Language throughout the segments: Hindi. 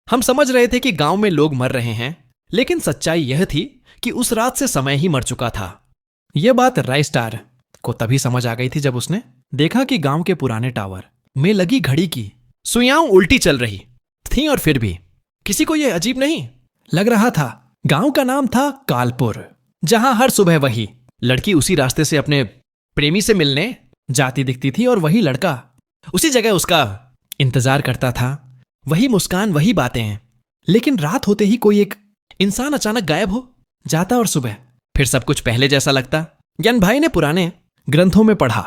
हम समझ रहे थे कि गांव में लोग मर रहे हैं, लेकिन सच्चाई यह थी कि उस रात से समय ही मर चुका था। यह बात रायस्टार को तभी समझ आ गई थी जब उसने देखा कि गांव के पुराने टावर में लगी घड़ी की सुइयां उल्टी चल रही थी, और फिर भी किसी को यह अजीब नहीं लग रहा था। गांव का नाम था कालपुर, जहां हर सुबह वही लड़की उसी रास्ते से अपने प्रेमी से मिलने जाती दिखती थी, और वही लड़का उसी जगह उसका इंतजार करता था। वही मुस्कान, वही बातें। लेकिन रात होते ही कोई एक इंसान अचानक गायब हो जाता और सुबह फिर सब कुछ पहले जैसा लगता। ज्ञान भाई ने पुराने ग्रंथों में पढ़ा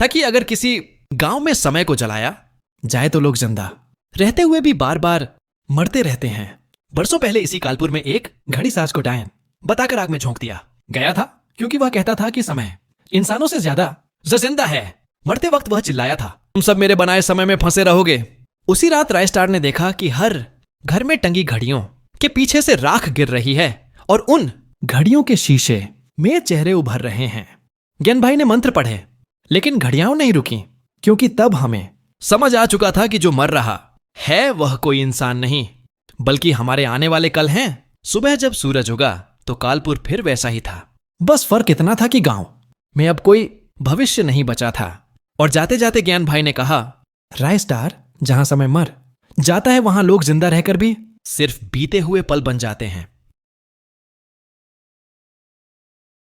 था कि अगर किसी गांव में समय को जलाया जाए तो लोग जिंदा रहते हुए भी बार बार मरते रहते हैं। बरसों पहले इसी कालपुर में एक घड़ी साज को डायन बताकर आग में झोंक दिया गया था, क्योंकि वह कहता था कि समय इंसानों से ज्यादा जिंदा है। मरते वक्त वह चिल्लाया था, तुम सब मेरे बनाए समय में फंसे रहोगे। उसी रात रायस्टार ने देखा कि हर घर में टंगी घड़ियों के पीछे से राख गिर रही है, और उन घड़ियों के शीशे में चेहरे उभर रहे हैं। ज्ञान भाई ने मंत्र पढ़े, लेकिन घड़ियां नहीं रुकी, क्योंकि तब हमें समझ आ चुका था कि जो मर रहा है वह कोई इंसान नहीं, बल्कि हमारे आने वाले कल हैं। सुबह जब सूरज उगा तो कालपुर फिर वैसा ही था। बस फर्क इतना था कि गांव में अब कोई भविष्य नहीं बचा था। और जाते जाते ज्ञान भाई ने कहा, रायस्टार, जहां समय मर जाता है वहां लोग जिंदा रहकर भी सिर्फ बीते हुए पल बन जाते हैं।